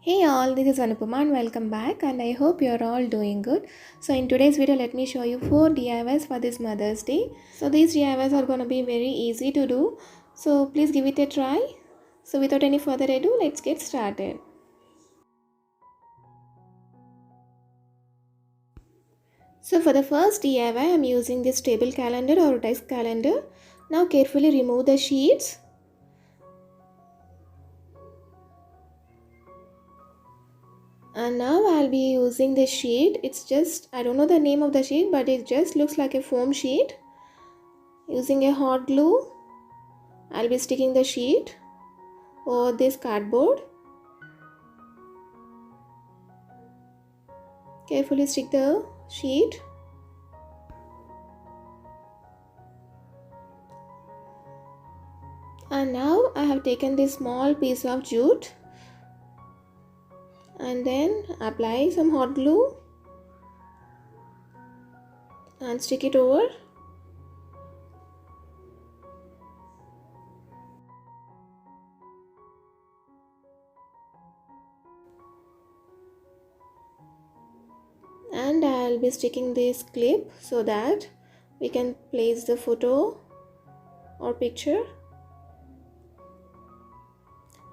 Hey all, this is Anupama and welcome back, and I hope you're all doing good. So in today's video, let me show you 4 DIYs for this Mother's Day. So these DIYs are going to be very easy to do. So please give it a try. So without any further ado, let's get started. So for the first DIY, I'm using this table calendar or desk calendar. Now carefully remove the sheets. And now I'll be using this sheet. It's just, I don't know the name of the sheet, but it just looks like a foam sheet. Using a hot glue, I'll be sticking the sheet over this cardboard. Carefully stick the sheet. And now I have taken this small piece of jute and then apply some hot glue and stick it over. And I'll be sticking this clip so that we can place the photo or picture.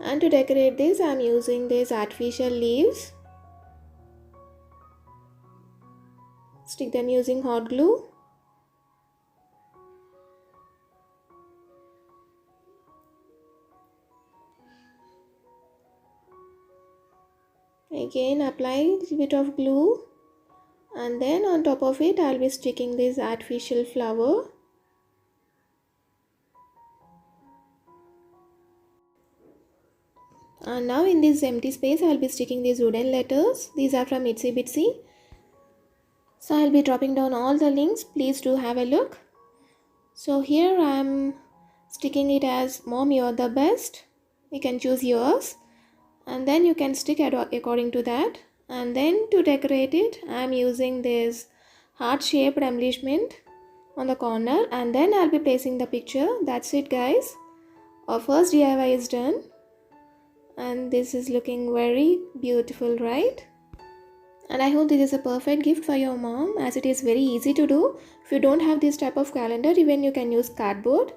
And to decorate this, I'm using these artificial leaves. Stick them using hot glue. Again apply a little bit of glue, and then on top of it I'll be sticking this artificial flower. And now in this empty space I'll be sticking these wooden letters. These are from Itsy Bitsy. So I'll be dropping down all the links. Please do have a look. So here I'm sticking it as "Mom, you're the best." You can choose yours, and then you can stick it according to that. And then to decorate it, I'm using this heart-shaped embellishment on the corner, and then I'll be placing the picture. That's it, guys. Our first DIY is done, and this is looking very beautiful, right? And I hope this is a perfect gift for your mom, as it is very easy to do. If you don't have this type of calendar, even you can use cardboard.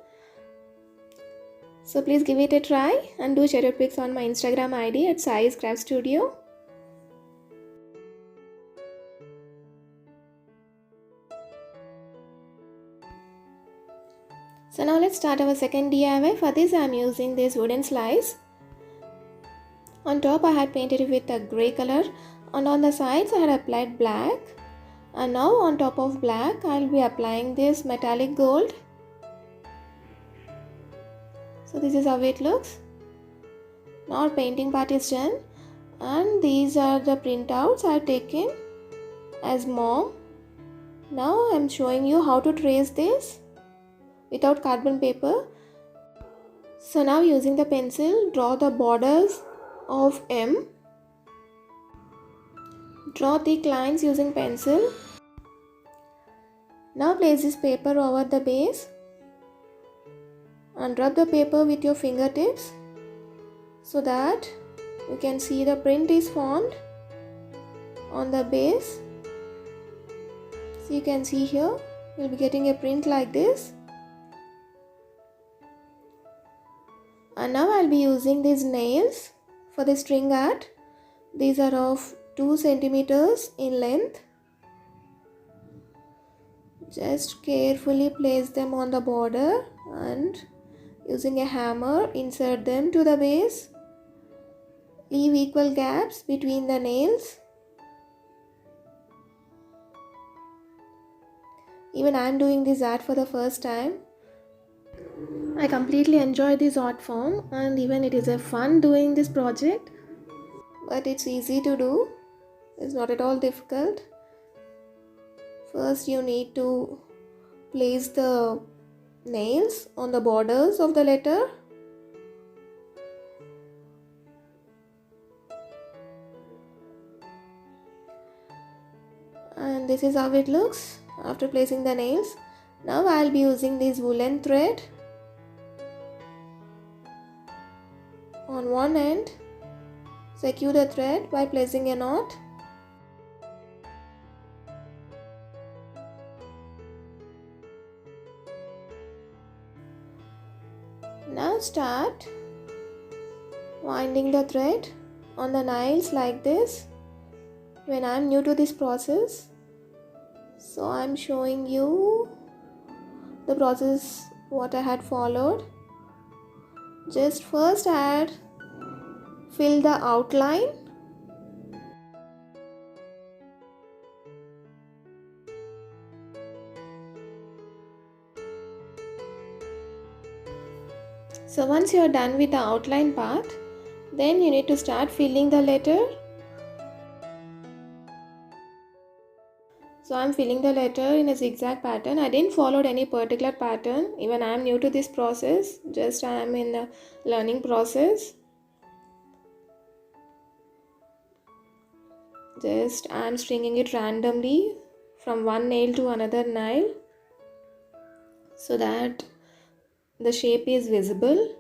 So please give it a try and do share your pics on my Instagram ID at saiscraftstudio. So now let's start our second DIY. For this I am using this wooden slice. On top I had painted it with a grey color, and on the sides I had applied black. And now on top of black I will be applying this metallic gold. So this is how it looks. Now our painting part is done, and these are the printouts I have taken as mom. Now I am showing you how to trace this without carbon paper. So now using the pencil, draw the borders of M. Draw thick lines using pencil. Now place this paper over the base and rub the paper with your fingertips so that you can see the print is formed on the base. So you can see here, you'll be getting a print like this. And now I'll be using these nails for the string art. These are of 2 centimeters in length. Just carefully place them on the border and using a hammer insert them to the base. Leave equal gaps between the nails. Even I am doing this art for the first time. I completely enjoy this art form, and even it is a fun doing this project. But it's easy to do. It's not at all difficult. First you need to place the nails on the borders of the letter. And this is how it looks after placing the nails. Now I'll be using this woolen thread on one end. Secure the thread by placing a knot. Now start winding the thread on the nails like this. When I am new to this process, so I am showing you the process what I had followed. Just first fill the outline. So once you are done with the outline part, then you need to start filling the letter. So I am filling the letter in a zigzag pattern. I didn't follow any particular pattern. Even I am new to this process. Just I am in the learning process. Just I am stringing it randomly from one nail to another nail so that the shape is visible.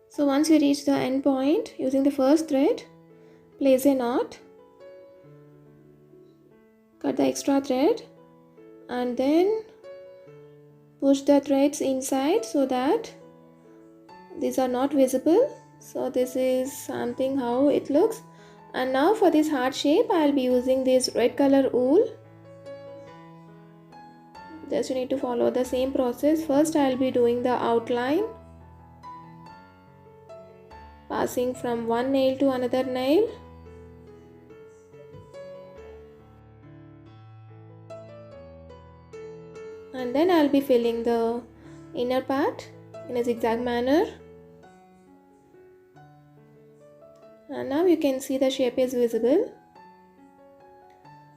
So once you reach the end point, using the first thread, place a knot, cut the extra thread, and then push the threads inside so that these are not visible. So this is something how it looks. And now for this heart shape, I will be using this red color wool. Just you need to follow the same process. First I will be doing the outline, passing from one nail to another nail. And then I will be filling the inner part in a zigzag manner. And now you can see the shape is visible.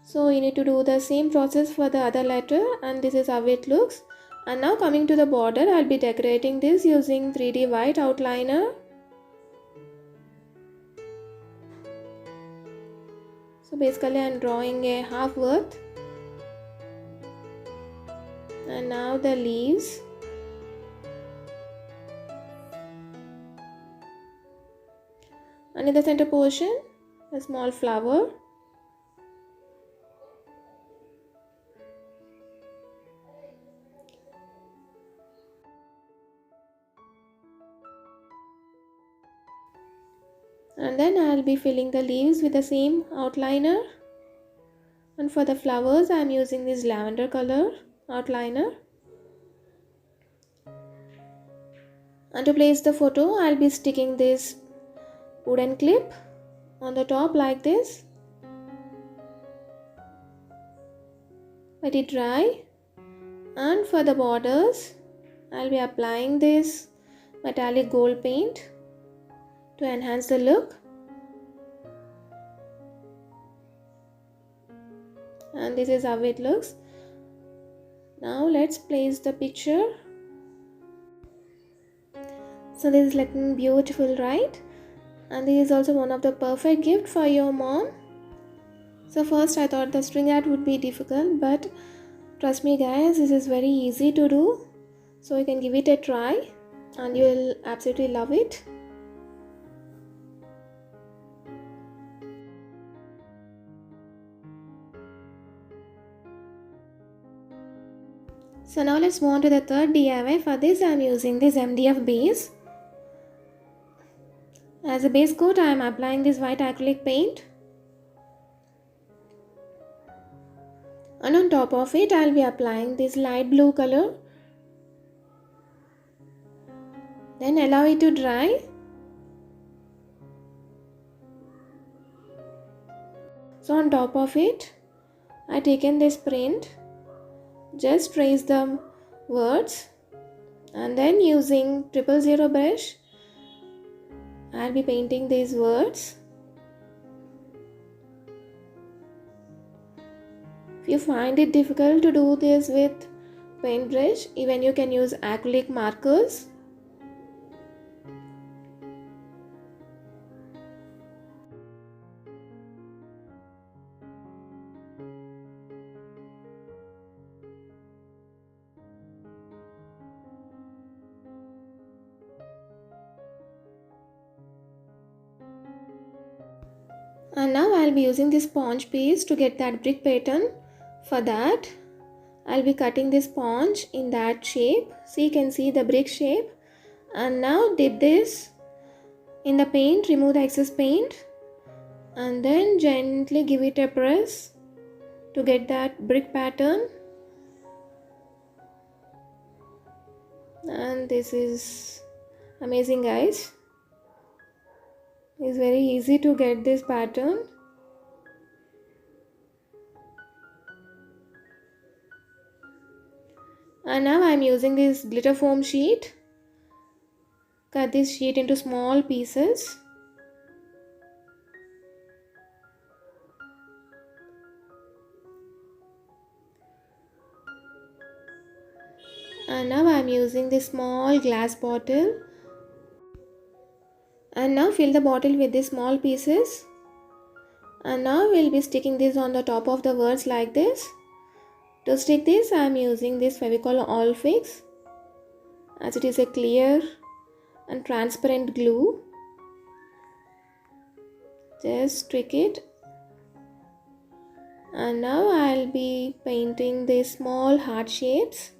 So you need to do the same process for the other letter, and this is how it looks. And now coming to the border, I will be decorating this using 3D white outliner. So basically I am drawing a half worth. And now the leaves. And in the center portion, a small flower. And then I will be filling the leaves with the same outliner. And for the flowers, I am using this lavender color outliner. And to place the photo, I will be sticking this wooden clip on the top like this. Let it dry. And for the borders, I will be applying this metallic gold paint to enhance the look. And this is how it looks. Now let's place the picture. So this is looking beautiful, right? And this is also one of the perfect gift for your mom. So first I thought the string art would be difficult, but trust me guys, this is very easy to do. So you can give it a try and you will absolutely love it. So now let's move on to the third DIY. For this I am using this MDF base. As a base coat I am applying this white acrylic paint. And on top of it I will be applying this light blue color. Then allow it to dry. So on top of it I taken this print. Just trace the words and then using 000 brush I'll be painting these words. If you find it difficult to do this with paintbrush, even you can use acrylic markers. And now I'll be using this sponge piece to get that brick pattern. For that, I'll be cutting this sponge in that shape. So you can see the brick shape. And now dip this in the paint, remove the excess paint, and then gently give it a press to get that brick pattern. And this is amazing, guys. It's very easy to get this pattern. And now I'm using this glitter foam sheet. Cut this sheet into small pieces. And now I'm using this small glass bottle. And now fill the bottle with these small pieces. And now we'll be sticking this on the top of the words like this. To stick this, I'm using this Fevicol All Fix, as it is a clear and transparent glue. Just stick it. And now I'll be painting these small heart shapes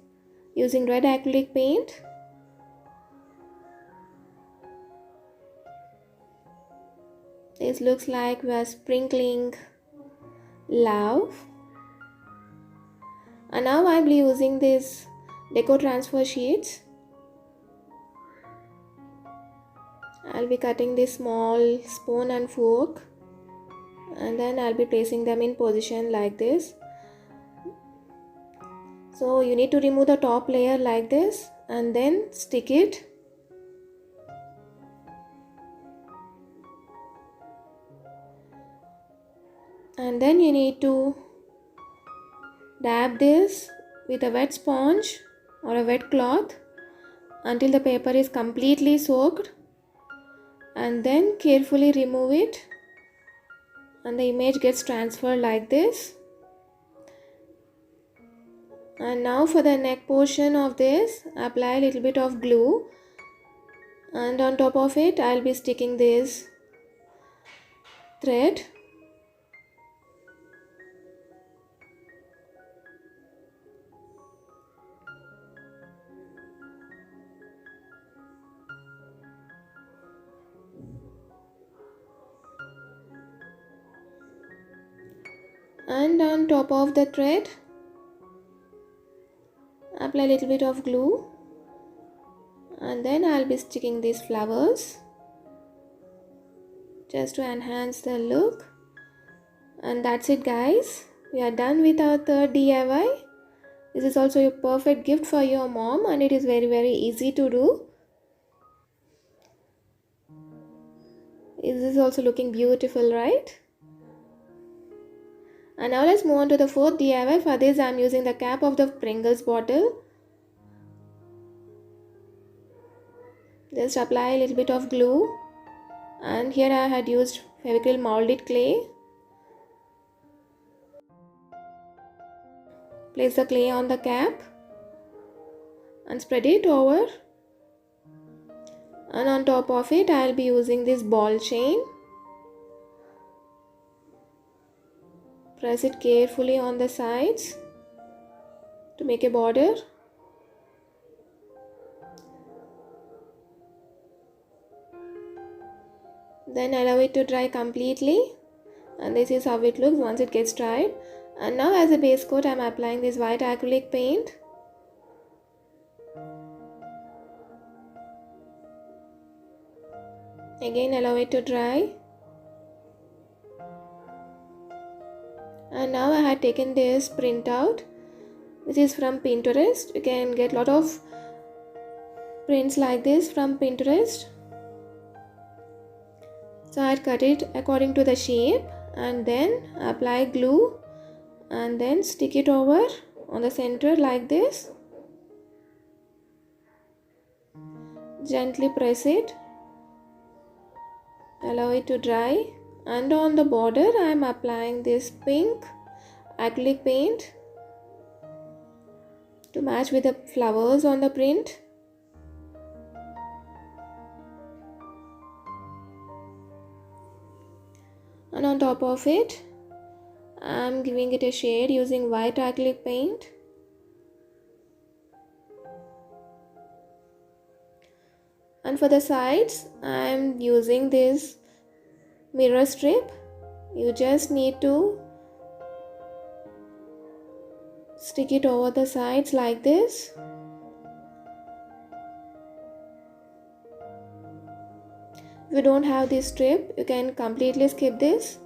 using red acrylic paint. This looks like we are sprinkling love. And now I'll be using these deco transfer sheets. I'll be cutting this small spoon and fork, and then I'll be placing them in position like this. So you need to remove the top layer like this and then stick it. And then you need to dab this with a wet sponge or a wet cloth until the paper is completely soaked, and then carefully remove it and the image gets transferred like this. And now for the neck portion of this, apply a little bit of glue, and on top of it I'll be sticking this thread. And on top of the thread, apply a little bit of glue, and then I'll be sticking these flowers just to enhance the look. And that's it, guys. We are done with our third DIY. This is also a perfect gift for your mom, and it is very easy to do. This is also looking beautiful, right? And now let's move on to the fourth DIY. For this I am using the cap of the Pringles bottle. Just apply a little bit of glue, and here I had used Fevicol mouldit clay. Place the clay on the cap and spread it over, and on top of it I will be using this ball chain. Press it carefully on the sides to make a border. Then allow it to dry completely, and this is how it looks once it gets dried. And now as a base coat I am applying this white acrylic paint. Again allow it to dry. And now I had taken this printout. This is from Pinterest. You can get a lot of prints like this from Pinterest. So I had cut it according to the shape, and then apply glue and then stick it over on the center like this. Gently press it. Allow it to dry. And on the border I am applying this pink acrylic paint to match with the flowers on the print. and on top of it I'm giving it a shade using white acrylic paint. And for the sides I'm using this mirror strip. You just need to stick it over the sides like this. If you don't have this strip, you can completely skip this,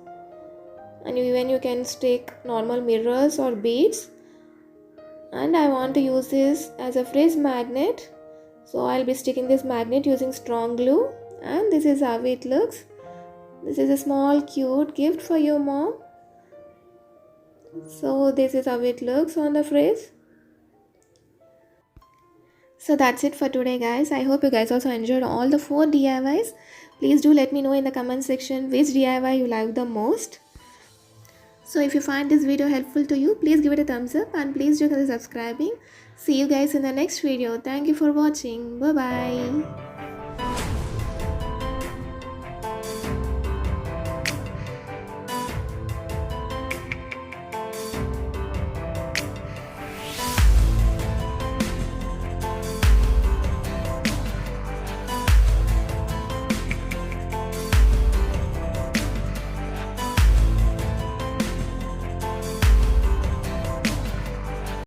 and even you can stick normal mirrors or beads. And I want to use this as a fridge magnet, so I'll be sticking this magnet using strong glue. And this is how it looks. This is a small cute gift for your mom. So this is how it looks on the fridge. So that's it for today, guys. I hope you guys also enjoyed all the 4 DIYs. Please do let me know in the comment section which DIY you like the most. So if you find this video helpful to you, please give it a thumbs up and please do consider subscribing. See you guys in the next video. Thank you for watching. Bye bye.